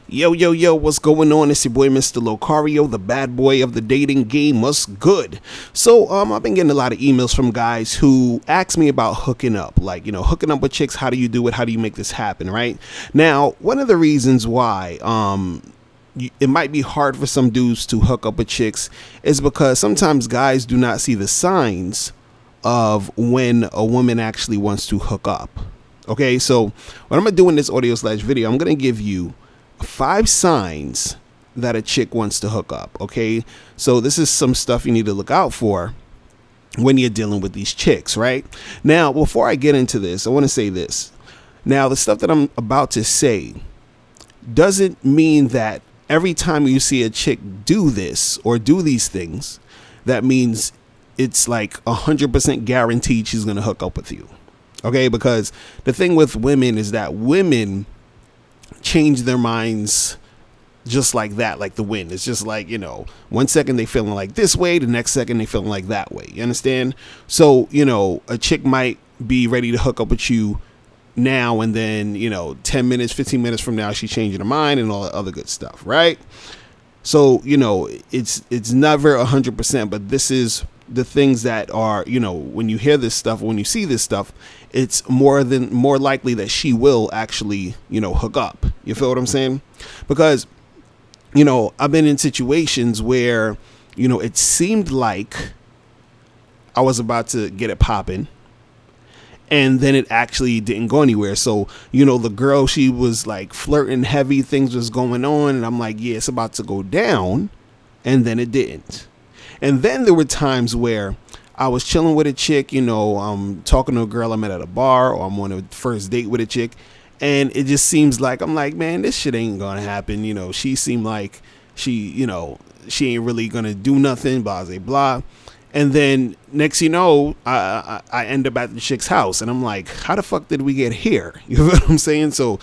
Yo, yo, yo, what's going on? It's your boy, Mr. Locario, the bad boy of the dating game. What's good? So, I've been getting a lot of emails from guys who ask me about hooking up. Like, hooking up with chicks. How do you do it? How do you make this happen, right? Now, one of the reasons why, it might be hard for some dudes to hook up with chicks is because sometimes guys do not see the signs of when a woman actually wants to hook up. Okay, so what I'm going to do in this audio/video, I'm going to give you 5 signs that a chick wants to hook up. Okay, so this is some stuff you need to look out for when you're dealing with these chicks, right? Now, before I get into this, I want to say this. Now, the stuff that I'm about to say doesn't mean that every time you see a chick do this or do these things, that means it's like 100% guaranteed she's going to hook up with you. Okay, because the thing with women is that women change their minds just like that, like the wind. It's just like, one second they feeling like this way, the next second they feeling like that way. You understand? So, a chick might be ready to hook up with you now, and then, 10 minutes, 15 minutes from now, she's changing her mind and all that other good stuff, right? So, it's never 100%, but this is the things that are, when you hear this stuff, when you see this stuff, it's more likely that she will actually, hook up. You feel what I'm saying? Because, I've been in situations where, it seemed like I was about to get it popping, and then it actually didn't go anywhere. So, the girl, she was like flirting heavy, things was going on, and I'm like, yeah, it's about to go down, and then it didn't. And then there were times where I was chilling with a chick, I'm talking to a girl I met at a bar, or I'm on a first date with a chick, and it just seems like, I'm like, man, this shit ain't gonna happen. She seemed like she ain't really gonna do nothing, blah, blah, blah. And then next I end up at the chick's house, and I'm like, how the fuck did we get here? You know what I'm saying? So,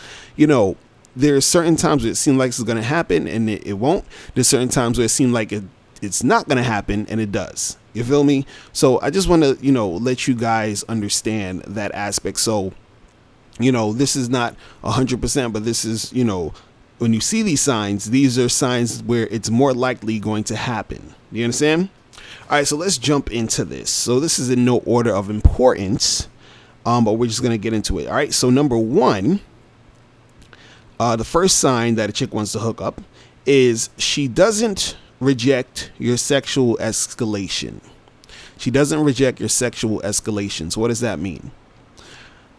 there's certain times where it seems like it's gonna happen and it won't. There's certain times where it seems like it's not going to happen, and it does. You feel me? So I just want to, let you guys understand that aspect. So, this is not 100%, but this is, when you see these signs, these are signs where it's more likely going to happen. Do you understand? All right, so let's jump into this. So this is in no order of importance, but we're just going to get into it. All right, so number 1, the first sign that a chick wants to hook up is she doesn't reject your sexual escalation. She doesn't reject your sexual escalation. So what does that mean?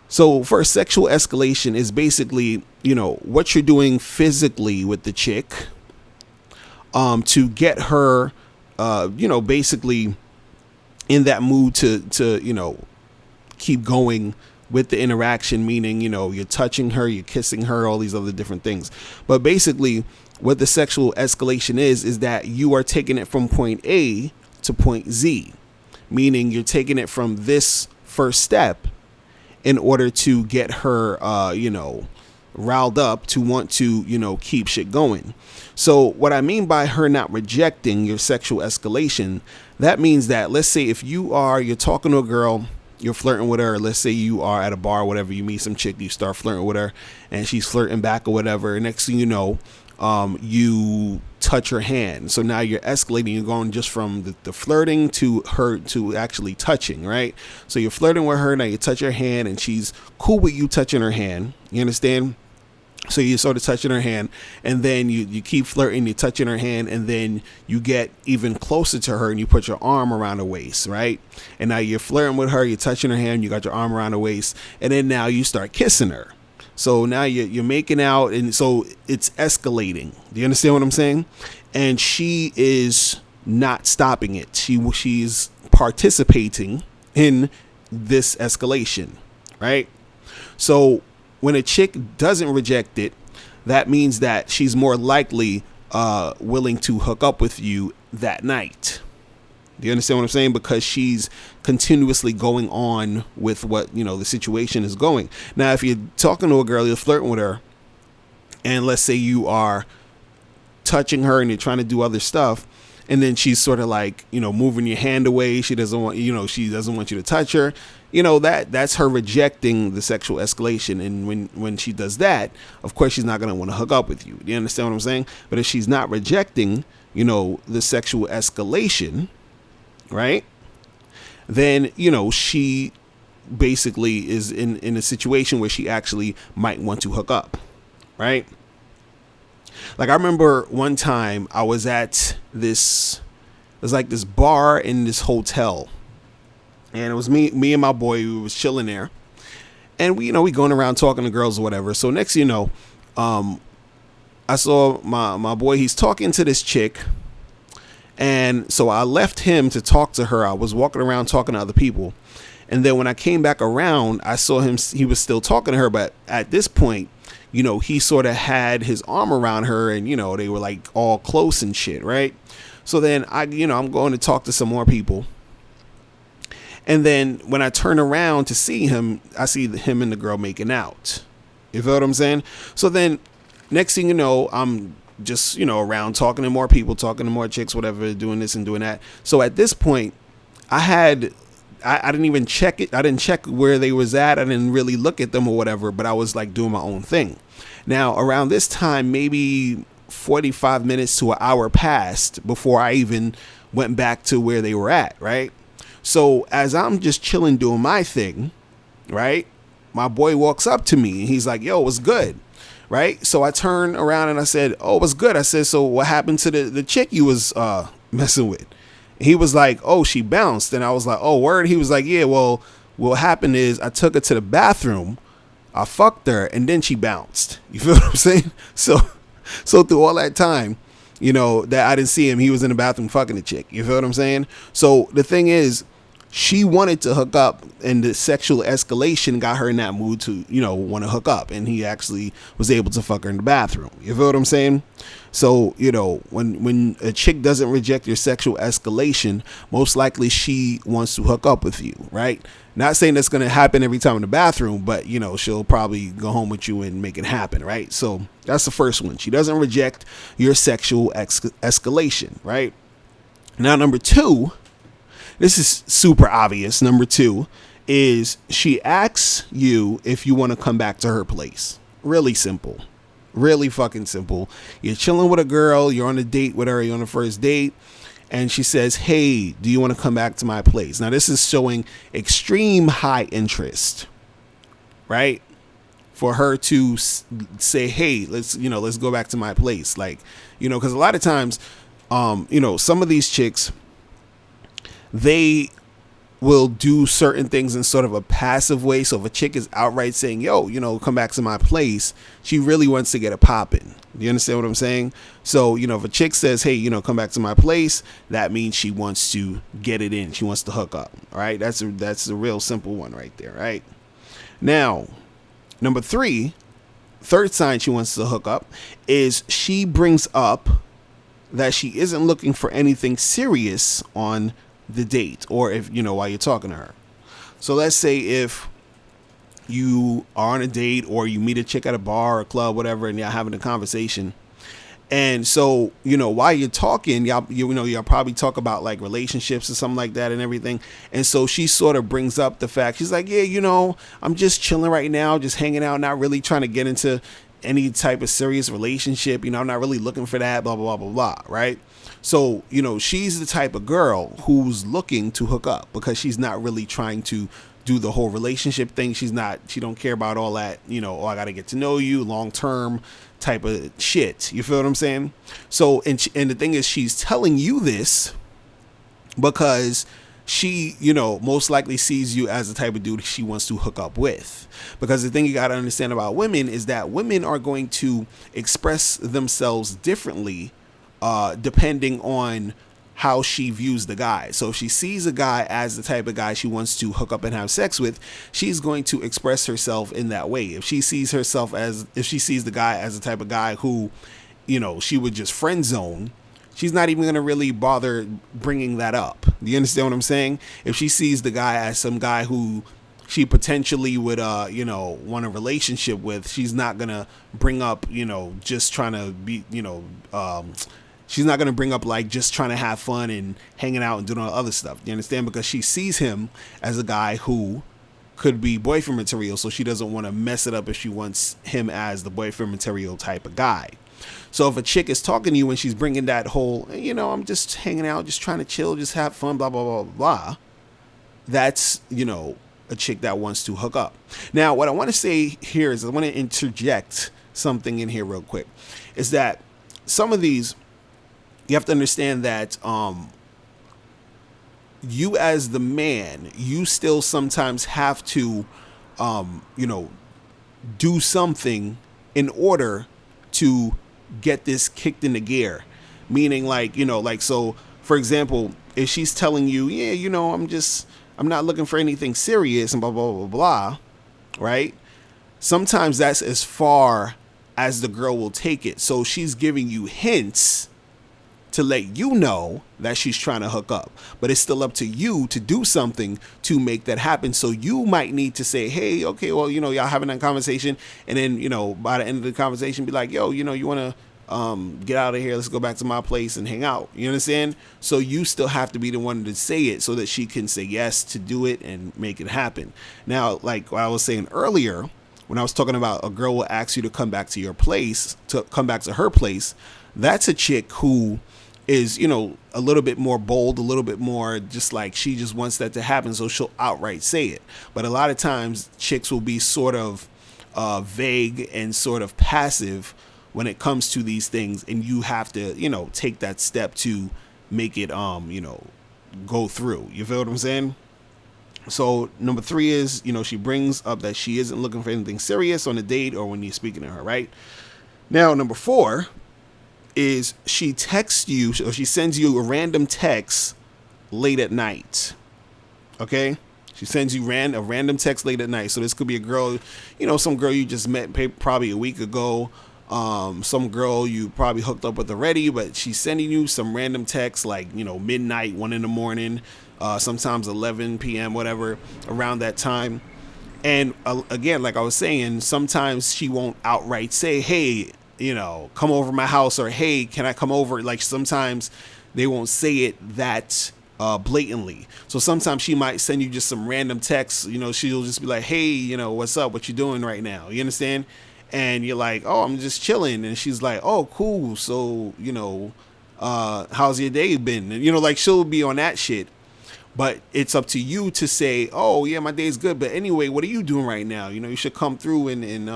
So first, sexual escalation is basically, what you're doing physically with the chick, to get her, basically in that mood to keep going with the interaction, meaning, you're touching her, you're kissing her, all these other different things. But basically, what the sexual escalation is that you are taking it from point A to point Z, meaning you're taking it from this first step in order to get her, riled up to want to, keep shit going. So what I mean by her not rejecting your sexual escalation, that means that, let's say if you're talking to a girl, you're flirting with her. Let's say you are at a bar or whatever, you meet some chick, you start flirting with her, and she's flirting back or whatever. Next thing you know, you touch her hand. So now you're escalating. You're going just from the flirting to her to actually touching, right? So you're flirting with her. Now you touch her hand, and she's cool with you touching her hand. You understand? So you sort of touching her hand, and then you keep flirting, you're touching her hand, and then you get even closer to her and you put your arm around her waist, right? And now you're flirting with her, you're touching her hand, you got your arm around her waist, and then now you start kissing her. So now you're making out, and so it's escalating. Do you understand what I'm saying? And she is not stopping it. She's participating in this escalation, right? So when a chick doesn't reject it, that means that she's more likely willing to hook up with you that night. Do you understand what I'm saying? Because she's continuously going on with what, the situation is going. Now, if you're talking to a girl, you're flirting with her, and let's say you are touching her and you're trying to do other stuff, and then she's sort of like, moving your hand away. She doesn't want, she doesn't want you to touch her. That's her rejecting the sexual escalation. And when she does that, of course, she's not going to want to hook up with you. Do you understand what I'm saying? But if she's not rejecting, the sexual escalation, right, then, she basically is in a situation where she actually might want to hook up, right? Like, I remember one time I was at this, it was like this bar in this hotel, and it was me and my boy who was chilling there, and we going around talking to girls or whatever. So next, I saw my boy, he's talking to this chick, and so I left him to talk to her. I was walking around talking to other people, and then when I came back around, I saw him, he was still talking to her, but at this point, he sort of had his arm around her, and, they were like all close and shit, right? So then I'm going to talk to some more people. And then when I turn around to see him, I see him and the girl making out. You feel what I'm saying? So then next thing you know, I'm just, around talking to more people, talking to more chicks, whatever, doing this and doing that. So at this point, I didn't even check it. I didn't check where they was at. I didn't really look at them or whatever, but I was like doing my own thing. Now, around this time, maybe 45 minutes to an hour passed before I even went back to where they were at, right? So as I'm just chilling doing my thing, right, my boy walks up to me and he's like, yo, what's good? Right? So I turned around and I said, oh, what's good? I said, so what happened to the chick you was messing with? He was like, oh, she bounced. And I was like, oh, word? He was like, yeah, well, what happened is I took her to the bathroom, I fucked her, and then she bounced. You feel what I'm saying? So through all that time, that I didn't see him, he was in the bathroom fucking the chick. You feel what I'm saying? So the thing is, she wanted to hook up, and the sexual escalation got her in that mood to, want to hook up. And he actually was able to fuck her in the bathroom. You feel what I'm saying? So, when a chick doesn't reject your sexual escalation, most likely she wants to hook up with you, right? Not saying that's going to happen every time in the bathroom, but, she'll probably go home with you and make it happen, right? So that's the first one. She doesn't reject your sexual escalation, right? Now, number two, this is super obvious. Number two is she asks you if you want to come back to her place. Really simple. Really fucking simple. You're chilling with a girl. You're on a date with her. You're on the first date. And she says, hey, do you want to come back to my place? Now, this is showing extreme high interest, right? For her to say, hey, let's go back to my place. Like, because a lot of times, some of these chicks, they will do certain things in sort of a passive way. So if a chick is outright saying, yo, come back to my place, she really wants to get it popping. Do you understand what I'm saying? So, if a chick says, hey, come back to my place, that means she wants to get it in. She wants to hook up. All right. That's a real simple one right there. Right. Now, number three, third sign she wants to hook up is she brings up that she isn't looking for anything serious on the date, or if while you're talking to her. So let's say if you are on a date or you meet a chick at a bar or club, whatever, and y'all having a conversation, and so while you're talking, y'all probably talk about like relationships or something like that and everything. And so she sort of brings up the fact, she's like, yeah, I'm just chilling right now, just hanging out, not really trying to get into any type of serious relationship. I'm not really looking for that, blah, blah, blah, blah, blah, right? So, she's the type of girl who's looking to hook up because she's not really trying to do the whole relationship thing. She don't care about all that, oh, I got to get to know you long term type of shit. You feel what I'm saying? So, and the thing is, she's telling you this because she, most likely sees you as the type of dude she wants to hook up with. Because the thing you got to understand about women is that women are going to express themselves differently depending on how she views the guy. So if she sees a guy as the type of guy she wants to hook up and have sex with, she's going to express herself in that way. If she sees the guy as the type of guy who, she would just friend zone, she's not even going to really bother bringing that up. Do you understand what I'm saying? If she sees the guy as some guy who she potentially would, want a relationship with, she's not going to bring up, just trying to be, She's not going to bring up like just trying to have fun and hanging out and doing all the other stuff. You understand? Because she sees him as a guy who could be boyfriend material, so she doesn't want to mess it up if she wants him as the boyfriend material type of guy. So if a chick is talking to you and she's bringing that whole, I'm just hanging out, just trying to chill, just have fun, blah, blah, blah, blah, that's, a chick that wants to hook up. Now, what I want to say here is I want to interject something in here real quick, is that some of these, you have to understand that you as the man, you still sometimes have to, do something in order to get this kicked into gear. Meaning so for example, if she's telling you, I'm not looking for anything serious and blah, blah, blah, blah, right? Sometimes that's as far as the girl will take it. So she's giving you hints to let you know that she's trying to hook up, but it's still up to you to do something to make that happen. So you might need to say, hey, okay, well, y'all having that conversation, and then, by the end of the conversation, be like, yo, you want to get out of here, let's go back to my place and hang out. You understand? So you still have to be the one to say it so that she can say yes to do it and make it happen. Now, like what I was saying earlier, when I was talking about a girl will ask you to come back to your place, to come back to her place, that's a chick who is, a little bit more bold, a little bit more just like she just wants that to happen. So she'll outright say it. But a lot of times chicks will be sort of vague and sort of passive when it comes to these things. And you have to, take that step to make it, go through. You feel what I'm saying? So number 3 is, she brings up that she isn't looking for anything serious on a date or when you're speaking to her, right? Now, number 4 is she texts you, or she sends you a random text late at night. Okay? She sends you a random text late at night. So this could be a girl, some girl you just met probably a week ago. Some girl you probably hooked up with already, but she's sending you some random text like, midnight, 1 a.m, sometimes 11 p.m., whatever, around that time. And again, like I was saying, sometimes she won't outright say, hey, come over my house, or hey, can I come over? Like sometimes they won't say it that blatantly. So sometimes she might send you just some random texts. She'll just be like, hey, what's up? What you doing right now? You understand? And you're like, oh, I'm just chilling. And she's like, oh, cool. So, how's your day been? And, like she'll be on that shit. But it's up to you to say, oh, yeah, my day's good. But anyway, what are you doing right now? You should come through and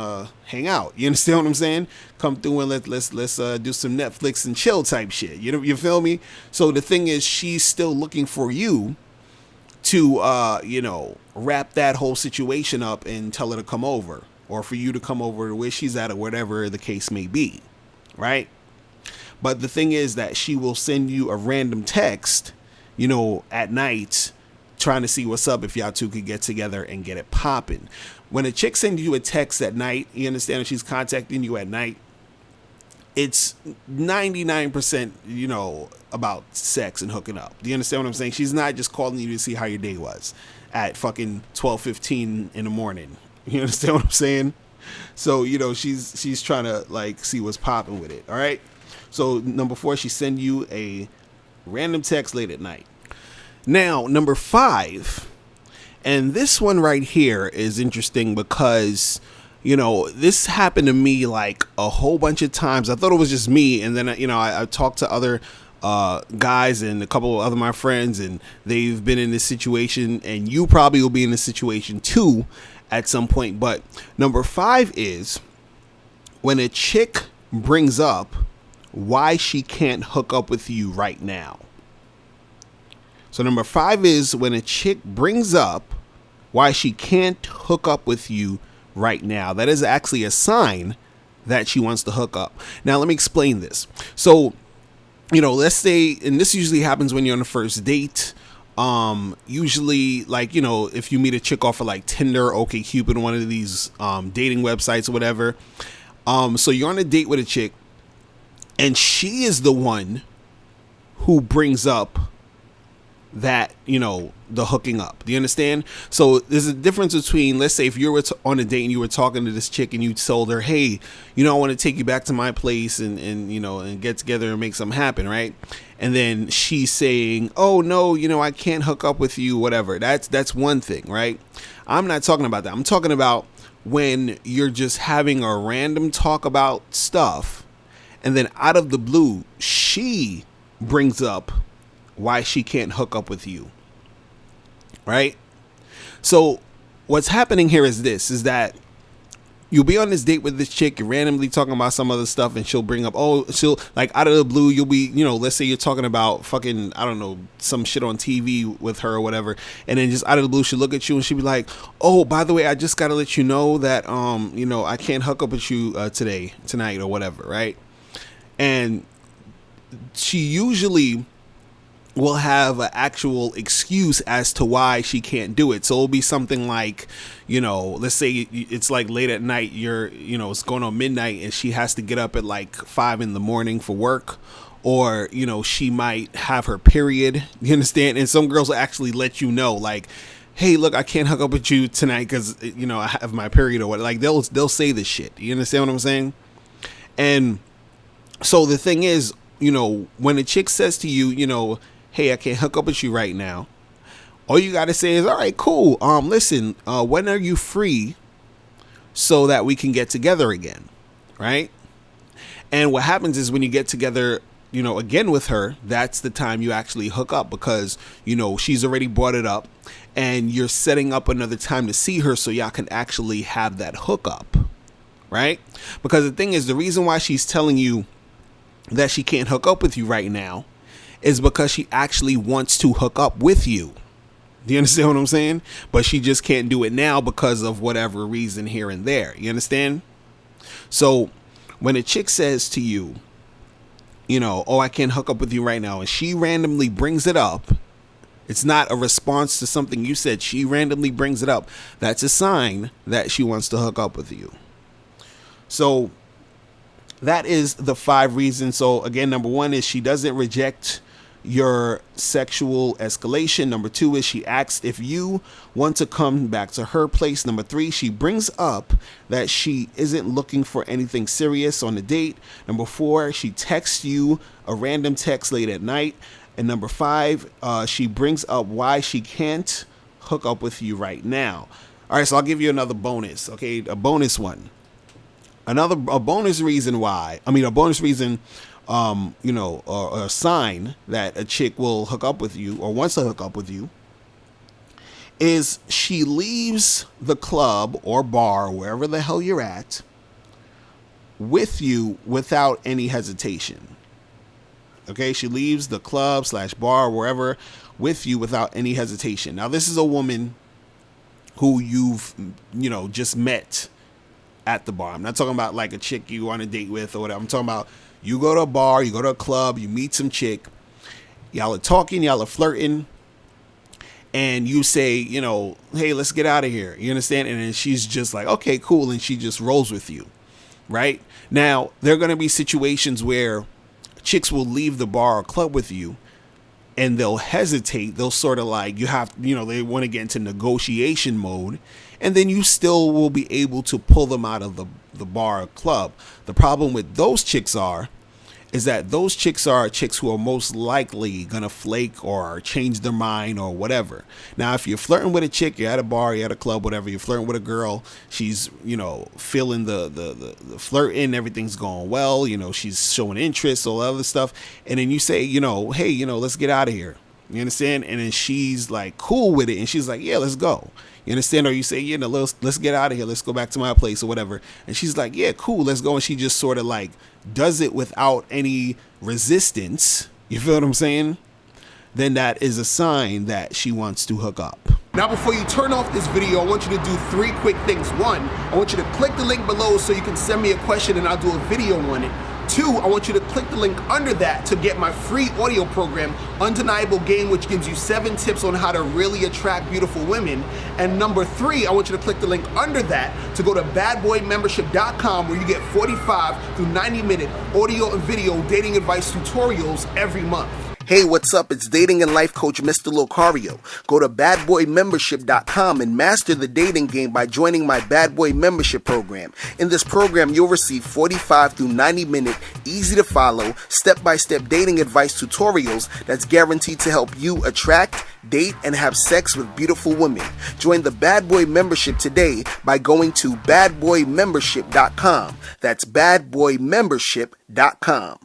hang out. You understand what I'm saying? Come through and let's do some Netflix and chill type shit. You feel me? So the thing is, she's still looking for you to, wrap that whole situation up and tell her to come over, or for you to come over to where she's at, or whatever the case may be. Right? But the thing is that she will send you a random text, at night, trying to see what's up if y'all two could get together and get it popping. When a chick sends you a text at night, you understand, if she's contacting you at night, it's 99%, about sex and hooking up. Do you understand what I'm saying? She's not just calling you to see how your day was at fucking 12:15 in the morning. You understand what I'm saying? So, she's trying to like see what's popping with it. All right. So number 4, she send you a random text late at night. Now, number 5, and this one right here is interesting because, this happened to me like a whole bunch of times. I thought it was just me. And then, I talked to other guys and a couple of other my friends, and they've been in this situation, and you probably will be in this situation too at some point. But number 5 is when a chick brings up why she can't hook up with you right now. So number 5 is when a chick brings up why she can't hook up with you right now. That is actually a sign that she wants to hook up. Now, let me explain this. So, let's say, and this usually happens when you're on the first date. Usually, like, if you meet a chick off of like Tinder, OkCupid, one of these dating websites or whatever. So you're on a date with a chick, and she is the one who brings up that, you know, the hooking up. Do you understand? So there's a difference between, let's say if you were on a date and you were talking to this chick and you told her, hey, you know, I want to take you back to my place and you know, and get together and make something happen, right? And then she's saying, oh no, you know, I can't hook up with you, whatever. That's one thing, right? I'm not talking about that. I'm talking about when you're just having a random talk about stuff, and then out of the blue, she brings up why she can't hook up with you, right? So what's happening here is this, is that you'll be on this date with this chick, you're randomly talking about some other stuff, and she'll bring up, she'll, like, out of the blue, you'll be, you know, let's say you're talking about fucking, I don't know, some shit on TV with her or whatever, and then just out of the blue, she'll look at you and she'll be like, oh, by the way, I just gotta let you know that, you know, I can't hook up with you tonight, or whatever, right? And she usually will have an actual excuse as to why she can't do it. So it'll be something like, you know, let's say it's like late at night, you know, it's going on midnight and she has to get up at like 5 a.m. for work, or, you know, she might have her period, you understand? And some girls will actually let you know, like, hey, look, I can't hook up with you tonight because, you know, I have my period, or what. Like, they'll say this shit. You understand what I'm saying? And so the thing is, you know, when a chick says to you, you know, hey, I can't hook up with you right now, all you gotta say is, all right, cool. Listen, when are you free so that we can get together again, right? And what happens is when you get together, you know, again with her, that's the time you actually hook up, because, you know, she's already brought it up and you're setting up another time to see her so y'all can actually have that hookup, right? Because the thing is, the reason why she's telling you that she can't hook up with you right now is because she actually wants to hook up with you. Do you understand what I'm saying? But she just can't do it now because of whatever reason here and there. You understand? So when a chick says to you, you know, oh, I can't hook up with you right now, and she randomly brings it up, it's not a response to something you said, she randomly brings it up, that's a sign that she wants to hook up with you. So that is the 5 reasons. So again, number 1 is she doesn't reject your sexual escalation. Number 2 is she asks if you want to come back to her place. Number 3, she brings up that she isn't looking for anything serious on the date. Number 4, she texts you a random text late at night. And number 5, she brings up why she can't hook up with you right now. All right, so I'll give you another bonus. Okay, a bonus one. A bonus reason, you know, or a sign that a chick will hook up with you or wants to hook up with you, is she leaves the club or bar, wherever the hell you're at, with you without any hesitation. Okay, she leaves the club / bar, wherever, with you without any hesitation. Now, this is a woman who you've, you know, just met at the bar. I'm not talking about like a chick you on a date with or whatever. I'm talking about you go to a bar, you go to a club, you meet some chick, y'all are talking, y'all are flirting, and you say, you know, hey, let's get out of here. You understand? And then she's just like, okay, cool. And she just rolls with you, right? Now, there are going to be situations where chicks will leave the bar or club with you and they'll hesitate. They'll sort of like, they want to get into negotiation mode, and then you still will be able to pull them out of the bar or club. The problem with those chicks is that those chicks are chicks who are most likely gonna flake or change their mind or whatever. Now, if you're flirting with a chick, you're at a bar, you're at a club, whatever, you're flirting with a girl, she's, you know, feeling the flirting, everything's going well, you know, she's showing interest, all that other stuff, and then you say, you know, hey, you know, let's get out of here. You understand? And then she's like cool with it, and she's like, yeah, let's go. You understand? Or you say, you know, let's get out of here, let's go back to my place or whatever. And she's like, yeah, cool, let's go. And she just sort of like does it without any resistance. You feel what I'm saying? Then that is a sign that she wants to hook up. Now, before you turn off this video, I want you to do 3 quick things. 1, I want you to click the link below so you can send me a question and I'll do a video on it. 2, I want you to click the link under that to get my free audio program, Undeniable Game, which gives you 7 tips on how to really attract beautiful women. And number 3, I want you to click the link under that to go to badboymembership.com, where you get 45 through 90-minute audio and video dating advice tutorials every month. Hey, what's up? It's dating and life coach Mr. Locario. Go to badboymembership.com and master the dating game by joining my Bad Boy membership program. In this program, you'll receive 45 through 90-minute, easy-to-follow, step-by-step dating advice tutorials that's guaranteed to help you attract, date, and have sex with beautiful women. Join the Bad Boy membership today by going to badboymembership.com. That's badboymembership.com.